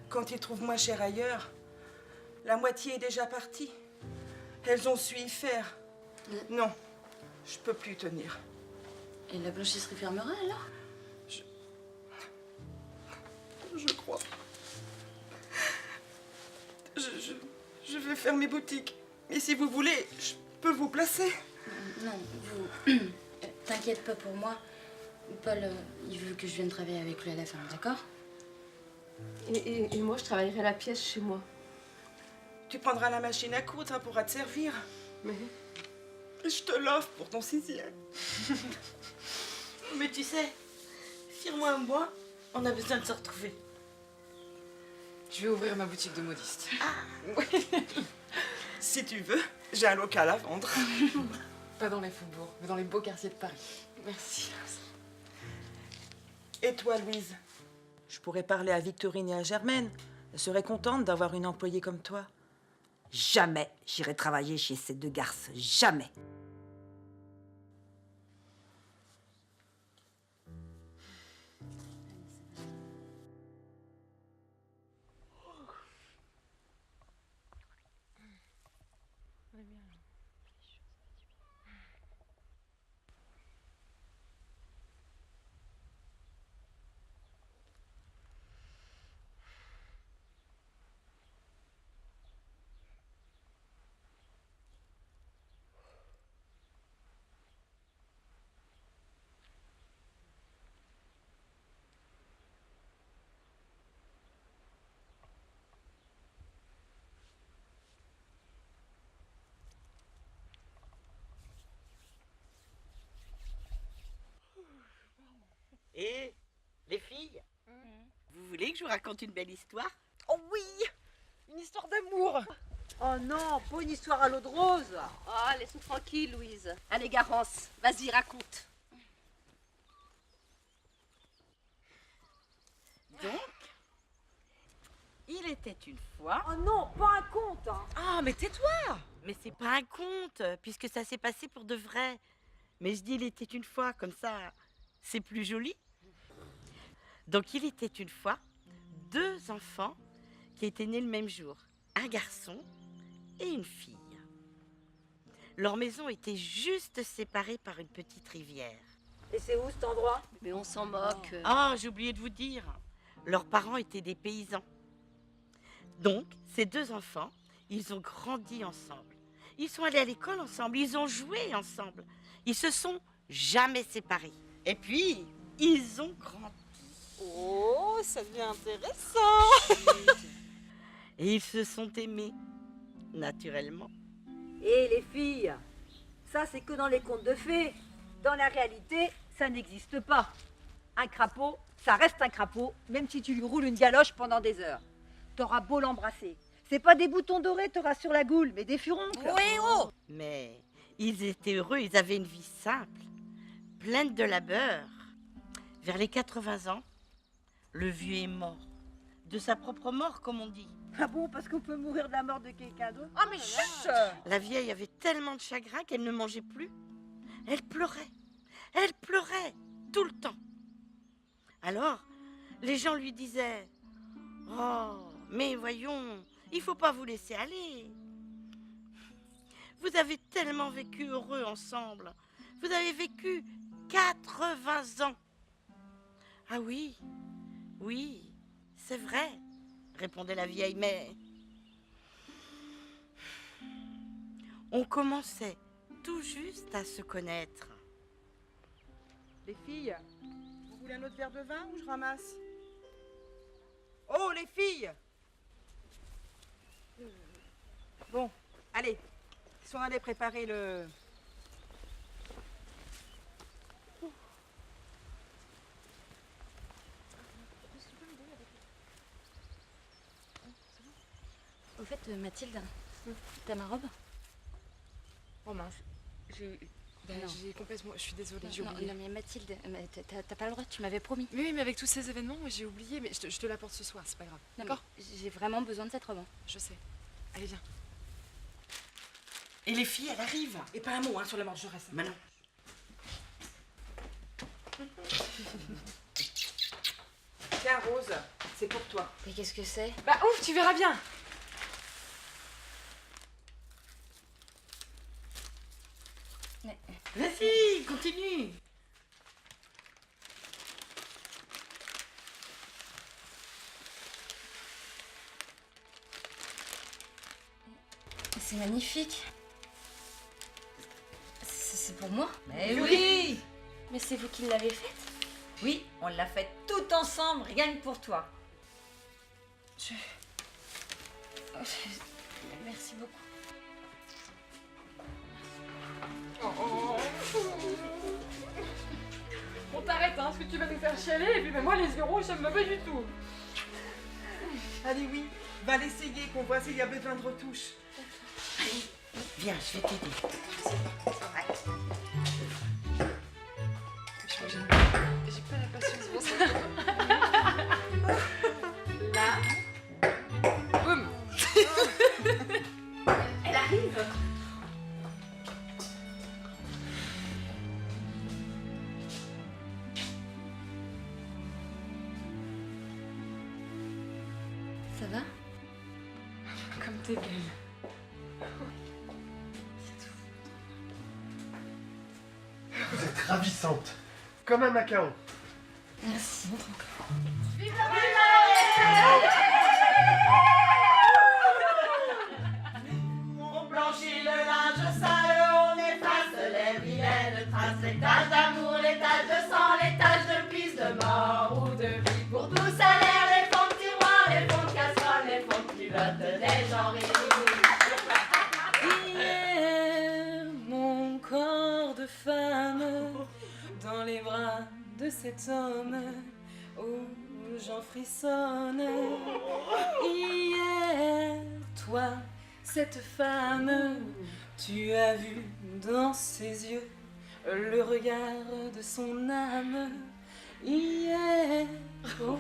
quand ils trouvent moins cher ailleurs, la moitié est déjà partie. Elles ont su y faire. Non, je peux plus tenir. Et la blanchisserie fermera alors? Je crois. Je vais fermer boutique. Mais si vous voulez, je peux vous placer. Non, vous... T'inquiète pas pour moi. Paul, il veut que je vienne travailler avec lui à la fin, d'accord? Et moi, je travaillerai la pièce chez moi. Tu prendras la machine à coudre, ça pourra te servir. Mais... Je te l'offre pour ton 6e. Mais tu sais, Firmo et moi, on a besoin de se retrouver. Je vais ouvrir ma boutique de modiste. Si tu veux, j'ai un local à vendre. Pas dans les faubourgs, mais dans les beaux quartiers de Paris. Merci. Et toi, Louise? Je pourrais parler à Victorine et à Germaine. Elles seraient contentes d'avoir une employée comme toi. Jamais j'irai travailler chez ces 2 garces. Jamais. Et les filles, vous voulez que je vous raconte une belle histoire? Oh oui, une histoire d'amour. Oh non, pas une histoire à l'eau de rose. Oh, laisse-nous tranquille, Louise. Allez, Garance, vas-y, raconte. Donc, il était une fois... Oh non, pas un conte, hein. Ah, mais tais-toi. Mais c'est pas un conte, puisque ça s'est passé pour de vrai. Mais je dis il était une fois, comme ça, c'est plus joli. Donc, il était une fois 2 enfants qui étaient nés le même jour. Un garçon et une fille. Leur maison était juste séparée par une petite rivière. Et c'est où cet endroit? Mais on s'en moque. Ah, j'ai oublié de vous dire. Leurs parents étaient des paysans. Donc, ces deux enfants, ils ont grandi ensemble. Ils sont allés à l'école ensemble, ils ont joué ensemble. Ils se sont jamais séparés. Et puis, ils ont grandi. Oh, ça devient intéressant. Et ils se sont aimés, naturellement. Et les filles, ça c'est que dans les contes de fées. Dans la réalité, ça n'existe pas. Un crapaud, ça reste un crapaud, même si tu lui roules une galoche pendant des heures. T'auras beau l'embrasser. C'est pas des boutons dorés t'auras sur la goule, mais des furoncles. Oui, oh! Mais ils étaient heureux, ils avaient une vie simple, pleine de labeur. Vers les 80 ans, le vieux est mort. De sa propre mort, comme on dit. Ah bon, parce qu'on peut mourir de la mort de quelqu'un d'autre? Ah mais chut! La vieille avait tellement de chagrin qu'elle ne mangeait plus. Elle pleurait tout le temps. Alors, les gens lui disaient « Oh, mais voyons, il faut pas vous laisser aller. Vous avez tellement vécu heureux ensemble. Vous avez vécu 80 ans. » « Ah oui, oui, c'est vrai, » répondait la vieille, mais on commençait tout juste à se connaître. Les filles, vous voulez un autre verre de vin ou je ramasse? Oh, les filles! Bon, allez, ils sont allés préparer le... Au fait, Mathilde, t'as ma robe? Oh mince, j'ai complètement... Je suis désolée, j'ai oublié. Non mais Mathilde, t'as pas le droit, tu m'avais promis. Oui, mais avec tous ces événements, j'ai oublié, mais je te l'apporte ce soir, c'est pas grave. D'accord? J'ai vraiment besoin de cette robe. Je sais. Allez, viens. Et les filles, elles arrivent. Et pas un mot hein, sur la mort de Jaurès. Manon. Tiens, Rose, c'est pour toi. Mais qu'est-ce que c'est? Bah ouf, tu verras bien. Vas-y, continue. C'est magnifique. C'est pour moi? Mais oui. Mais c'est vous qui l'avez faite? Oui, on l'a fait tout ensemble, rien que pour toi. Merci beaucoup. On t'arrête, hein, parce que tu vas nous faire chialer, et puis moi les yeux rouges, ça me va pas du tout. Allez, oui, va l'essayer, qu'on voit s'il y a besoin de retouches. Allez, viens, je vais t'aider. J'ai pas la patience pour ça. Là. Boum. Elle arrive. Ça va? Comme t'es belle. Vous êtes ravissante, comme un macaron. Merci. Vive On blanchit le linge sale, on efface les vilaines traces, les taches d'amour, les taches de sang, les taches de pisse, de mort ou de vie. Pour tout salaire, les fonds de tiroir, les fonds de casserole, les fonds de culotte, les gens Hier, mon corps de femme dans les bras de cet homme où j'en frissonne. Hier, toi, cette femme, tu as vu dans ses yeux le regard de son âme. Hier, oh,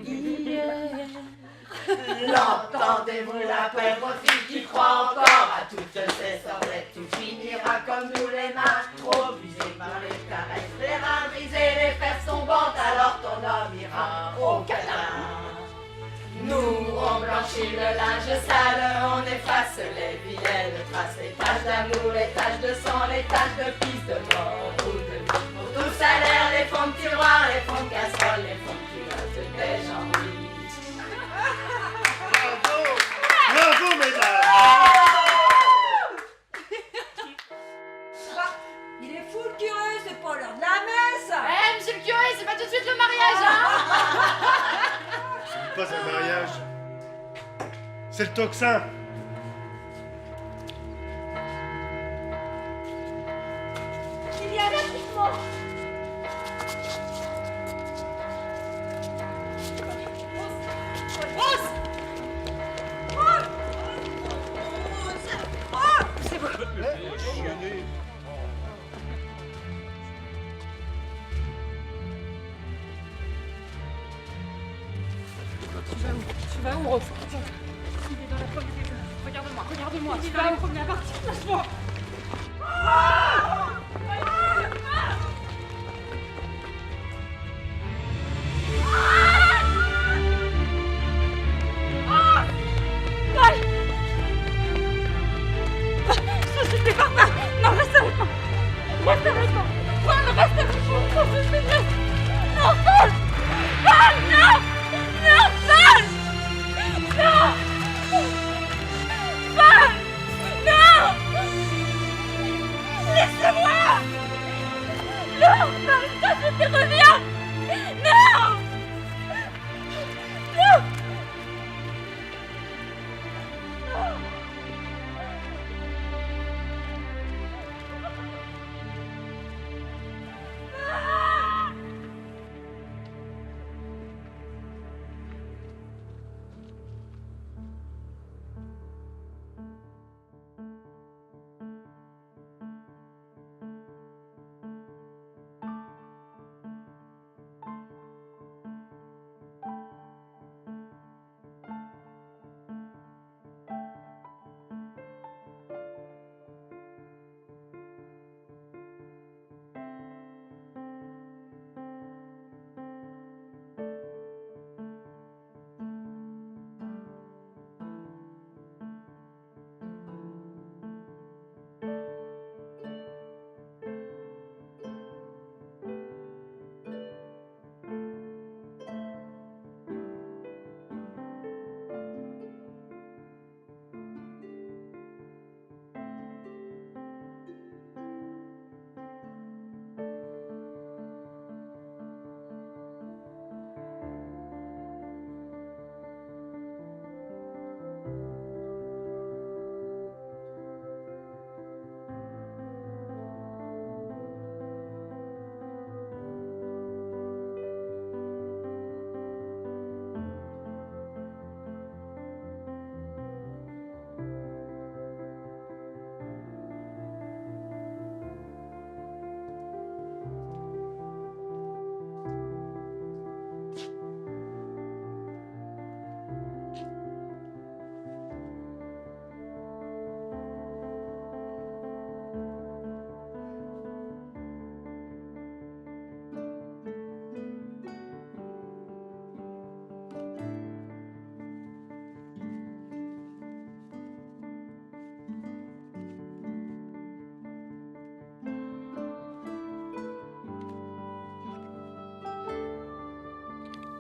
hier. L'entendez-vous la pauvre fille qui croit encore à toutes ces sornettes? Tout finira comme nous les mains trop usées par les caresses, les reins brisés, les fesses tombantes, alors ton homme ira au câlin. Nous on blanchit le linge sale, on efface les vilaines traces, les taches d'amour, les taches de sang, les taches de pisse, de mort ou de vie. Pour tout salaire, les fonds de tiroir, les fonds de casserole, les fonds de culotte, des gens Bravo, mesdames! Il est fou le curé, c'est pas l'heure de la messe. Eh, monsieur le curé, c'est pas tout de suite le mariage, hein? Ce n'est pas un mariage. C'est le tocsin. Il y a un affrontement. Rose! C'est bon. Tu vas où, Rose? Il est dans la première étage. Regarde-moi, regarde-moi. Tu vas où? Première partie, lâche-moi. Ça suffit, papa! Non, reste avec moi! Reste avec moi! Paul, reste avec moi! Ça suffit! Non, Paul! Paul, non! Non, Paul! Non! Paul! Non! Laissez-moi! Non, Paul, ça suffit, reviens! Non! Non!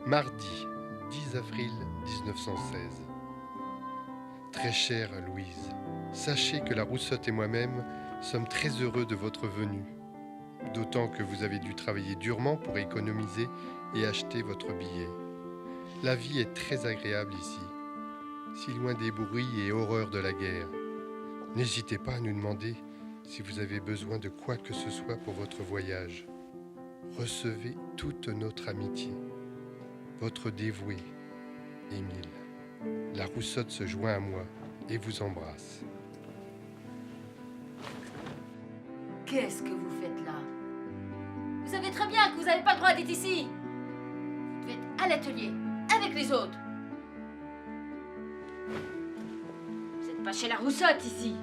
Mardi 10 avril 1916. Très chère Louise, sachez que la Roussotte et moi-même sommes très heureux de votre venue, d'autant que vous avez dû travailler durement pour économiser et acheter votre billet. La vie est très agréable ici, si loin des bruits et horreurs de la guerre. N'hésitez pas à nous demander si vous avez besoin de quoi que ce soit pour votre voyage. Recevez toute notre amitié. Votre dévoué, Émile. La Roussotte se joint à moi et vous embrasse. Qu'est-ce que vous faites là? Vous savez très bien que vous n'avez pas le droit d'être ici. Vous devez être à l'atelier, avec les autres. Vous n'êtes pas chez la Roussotte ici.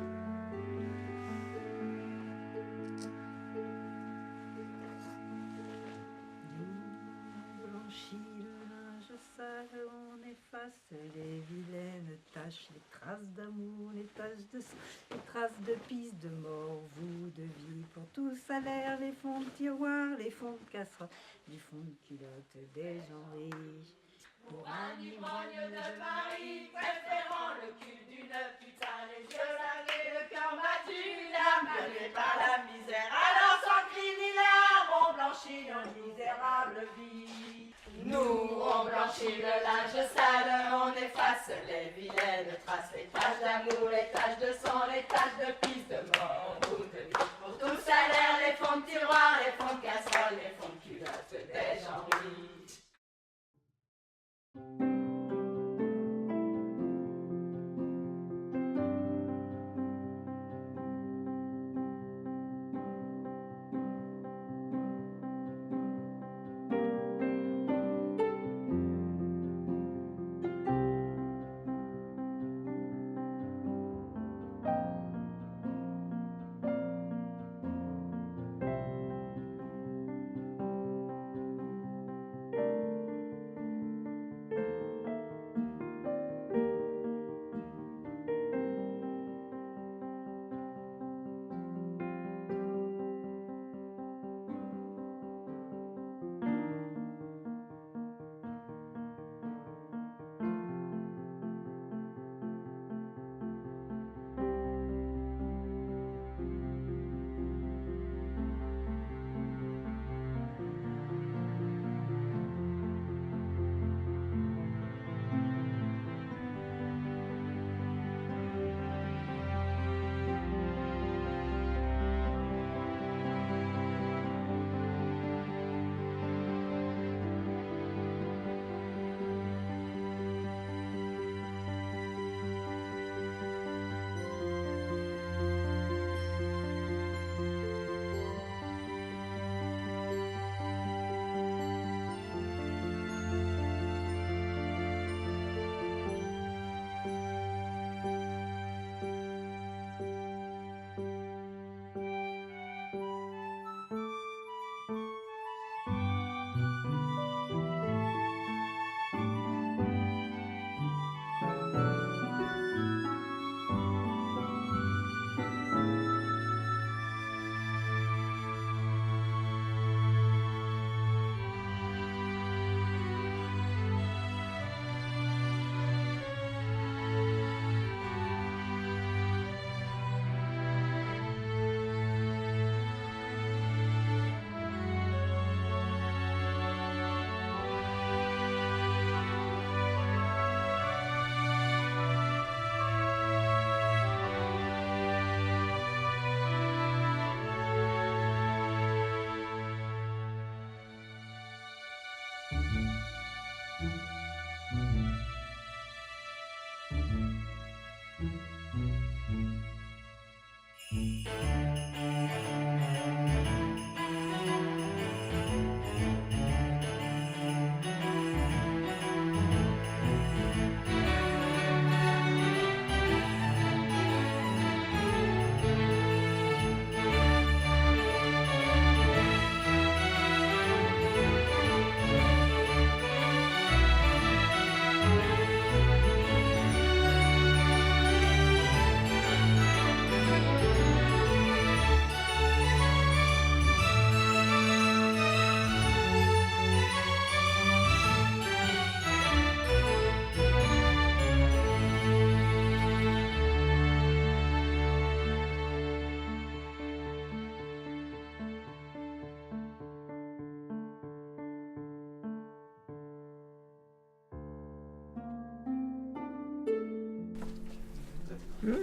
efface les vilaines taches, les traces d'amour, les taches de sang, les traces de pisse, de mort, vous, de vie, pour tout salaire, les fonds de tiroir, les fonds de casserole, les fonds de culottes des gens riches. Pour un ivrogne de Paris, préférant le cul d'une putain, les yeux largués, le cœur battu, l'âme gueulée par la misère. Alors sans cri ni larmes, on blanchit nos misérables vies. Nous, on blanchit le linge sale, on efface les vilaines traces, les taches d'amour, les taches de sang, les taches de pisse, de mort, ou de vie. Pour tout salaire, les fonds de tiroir, les fonds de casserole, les fonds de culottes des gens riches.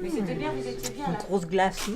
Mais c'était bien, vous étiez bien là. Une grosse glace.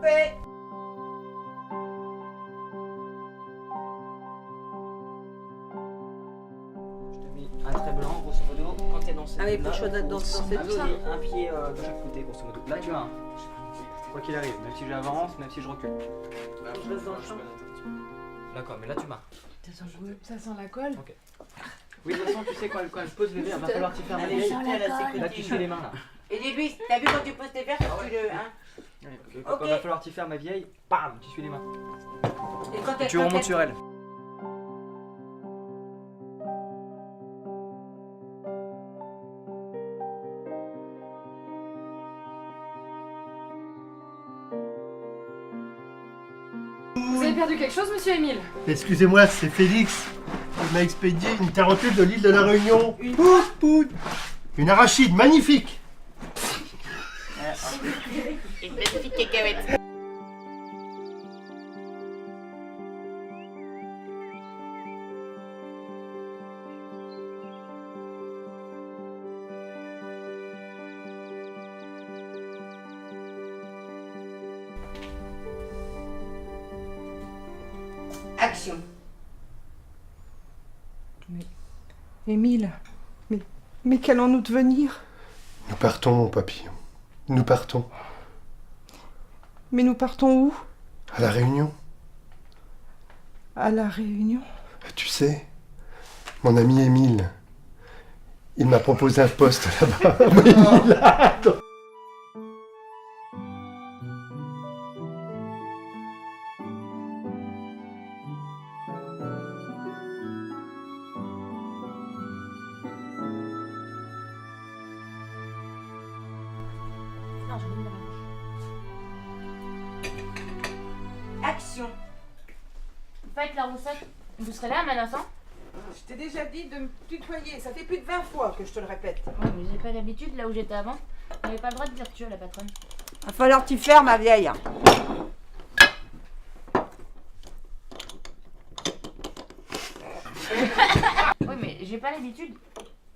coupé. Un trait blanc, grosso modo, quand t'es dans cette Ah oui, zone-là, pour chaud dans cette un zone. pied de chaque côté, grosso modo. Là, tu as un. Quoi qu'il arrive, même si j'avance, même si je recule. Je reste dans le champ. D'accord, mais là, tu marres. Ça sent la colle. Ok. Oui, de toute façon, tu sais, quand je pose le verre, il va falloir t'y faire mailler. Là, tu suis les mains, là. Et début, t'as vu quand tu poses tes verres, tu le. Hein Quand il va falloir t'y faire, ma vieille, bam, tu suis les mains. Et quand Tu remontes sur elle. Vous avez perdu quelque chose, monsieur Émile? Excusez-moi, c'est Félix. Il m'a expédié une tarentule de l'île de la Réunion. Une arachide magnifique. Une magnifique cacahuète. Action. Émile, mais qu'allons-nous devenir? Nous partons, mon papillon. Nous partons. Mais nous partons où? À la Réunion. À la Réunion? Tu sais, mon ami Émile, il m'a proposé un poste là-bas. Oui, là. Action. Faites la roussette. Vous serez là, un instant? Je t'ai déjà dit de me tutoyer, ça fait plus de 20 fois que je te le répète. Oui, mais j'ai pas l'habitude, là où j'étais avant. On n'avait pas le droit de dire tu, la patronne. Va falloir que tu fermes, ma vieille. Oui, mais j'ai pas l'habitude.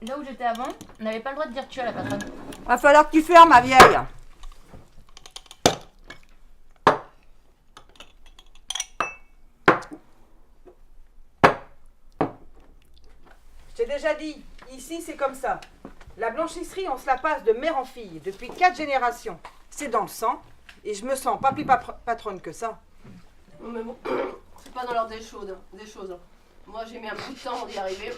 Là où j'étais avant, on n'avait pas le droit de dire tu à la patronne. Va falloir que tu fermes, ma vieille. Je t'ai déjà dit, ici c'est comme ça. La blanchisserie, on se la passe de mère en fille, depuis 4 générations. C'est dans le sang, et je me sens pas plus patronne que ça. Mais bon, c'est pas dans l'ordre des choses. Moi, j'ai mis un bout de temps avant d'y arriver.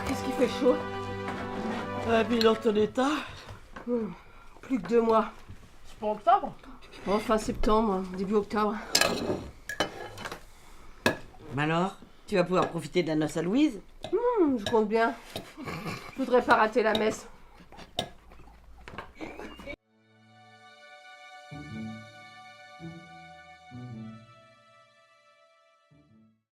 Qu'est-ce qu'il fait chaud? Et puis dans ton état? Plus que 2 mois. C'est pas octobre? Bon, fin septembre, début octobre. Mais alors, tu vas pouvoir profiter de la noce à Louise? Je compte bien. Je voudrais pas rater la messe.